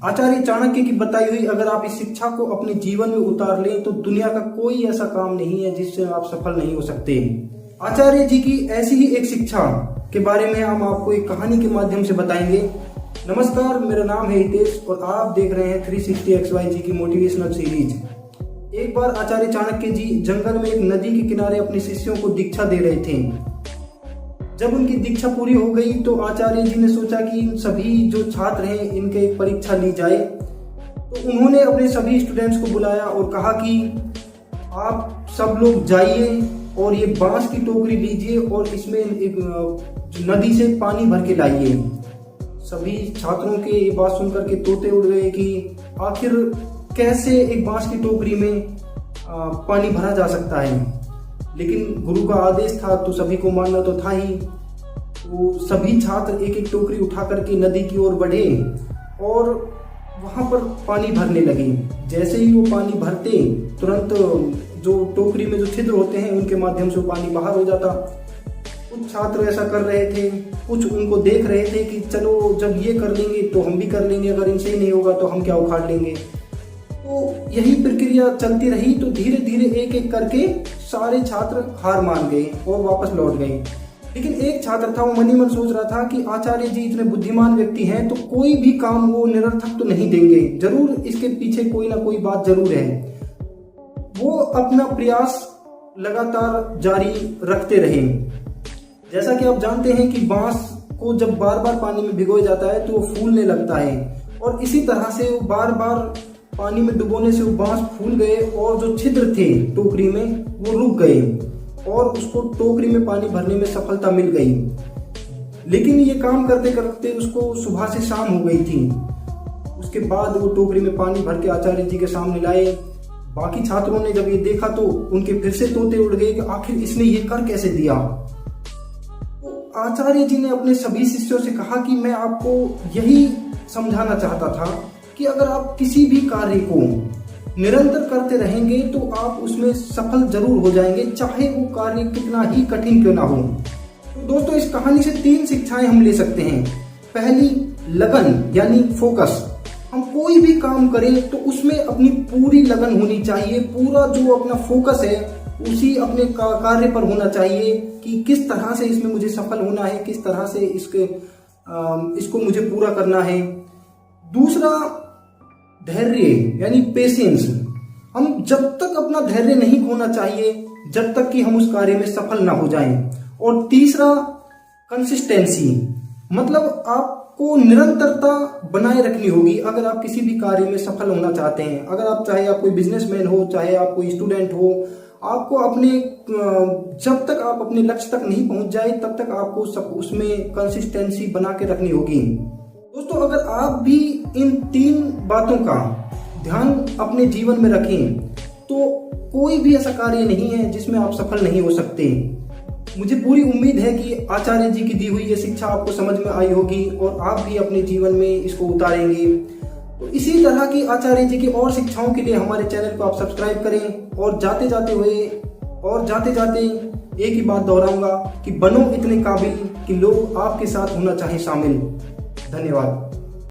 आचार्य चाणक्य की बताई हुई अगर आप इस शिक्षा को अपने जीवन में उतार लें तो दुनिया का कोई ऐसा काम नहीं है जिससे आप सफल नहीं हो सकते। आचार्य जी की ऐसी ही एक शिक्षा के बारे में हम आपको एक कहानी के माध्यम से बताएंगे। नमस्कार, मेरा नाम है हितेश और आप देख रहे हैं 360XYG की मोटिवेशनल सीरीज। एक बार आचार्य चाणक्य जी जंगल में एक नदी के किनारे अपने शिष्यों को दीक्षा दे रहे थे। जब उनकी दीक्षा पूरी हो गई तो आचार्य जी ने सोचा कि इन सभी जो छात्र हैं इनके एक परीक्षा ली जाए। तो उन्होंने अपने सभी स्टूडेंट्स को बुलाया और कहा कि आप सब लोग जाइए और ये बांस की टोकरी लीजिए और इसमें एक नदी से पानी भर के लाइए। सभी छात्रों के ये बात सुनकर के तोते उड़ गए कि आखिर कैसे एक बांस की टोकरी में पानी भरा जा सकता है, लेकिन गुरु का आदेश था तो सभी को मानना तो था ही। तो सभी छात्र एक एक टोकरी उठा करके नदी की ओर बढ़े और वहां पर पानी भरने लगे। जैसे ही वो पानी भरते तुरंत जो टोकरी में जो छिद्र होते हैं उनके माध्यम से पानी बाहर हो जाता। कुछ छात्र ऐसा कर रहे थे, कुछ उनको देख रहे थे कि चलो जब ये कर लेंगे तो हम भी कर लेंगे, अगर इनसे ही नहीं होगा तो हम क्या उखाड़ लेंगे। तो यही प्रक्रिया चलती रही। तो धीरे धीरे एक एक करके सारे छात्र हार मान गए और वापस लौट गए। लेकिन एक छात्र था, वो मन ही मन सोच रहा था कि आचार्य जी इतने बुद्धिमान व्यक्ति हैं तो कोई भी काम वो निरर्थक तो नहीं देंगे, जरूर इसके पीछे कोई ना कोई बात जरूर है। वो अपना प्रयास लगातार जारी रखते रहे। जैसा कि आप जानते हैं कि बांस को जब बार बार पानी में भिगोया जाता है तो वो फूलने लगता है और इसी तरह से वो बार बार पानी में डुबोने से वो बांस फूल गए और जो छिद्र थे टोकरी में वो रुक गए और उसको टोकरी में पानी भरने में सफलता मिल गई। लेकिन ये काम करते करते उसको सुबह से शाम हो गई थी। उसके बाद वो टोकरी में पानी भर के आचार्य जी के सामने लाए। बाकी छात्रों ने जब ये देखा तो उनके फिर से तोते उड़ गए कि आखिर इसने ये कर कैसे दिया। तो आचार्य जी ने अपने सभी शिष्यों से कहा कि मैं आपको यही समझाना चाहता था कि अगर आप किसी भी कार्य को निरंतर करते रहेंगे तो आप उसमें सफल जरूर हो जाएंगे, चाहे वो कार्य कितना ही कठिन क्यों ना हो। तो दोस्तों, इस कहानी से 3 शिक्षाएं हम ले सकते हैं। पहली, लगन यानी फोकस। हम कोई भी काम करें तो उसमें अपनी पूरी लगन होनी चाहिए, पूरा जो अपना फोकस है उसी अपने कार्य पर होना चाहिए कि किस तरह से इसमें मुझे सफल होना है, किस तरह से इसको मुझे पूरा करना है। दूसरा, धैर्य यानी पेशेंस। हम जब तक अपना धैर्य नहीं खोना चाहिए जब तक कि हम उस कार्य में सफल ना हो जाएं। और तीसरा, कंसिस्टेंसी, मतलब आपको निरंतरता बनाए रखनी होगी अगर आप किसी भी कार्य में सफल होना चाहते हैं। अगर आप चाहे आप कोई बिजनेसमैन हो, चाहे आप कोई स्टूडेंट हो, आपको अपने जब तक आप अपने लक्ष्य तक नहीं पहुंच जाए तब तक आपको उसमें कंसिस्टेंसी बना के रखनी होगी। दोस्तों, अगर आप भी इन 3 बातों का ध्यान अपने जीवन में रखें तो कोई भी ऐसा कार्य नहीं है जिसमें आप सफल नहीं हो सकते। मुझे पूरी उम्मीद है कि आचार्य जी की दी हुई ये शिक्षा आपको समझ में आई होगी और आप भी अपने जीवन में इसको उतारेंगे। तो इसी तरह की आचार्य जी की और शिक्षाओं के लिए हमारे चैनल को आप सब्सक्राइब करें। और जाते जाते एक ही बात दोहराऊंगा कि बनो इतने काबिल कि लोग आपके साथ होना चाहे शामिल। धन्यवाद।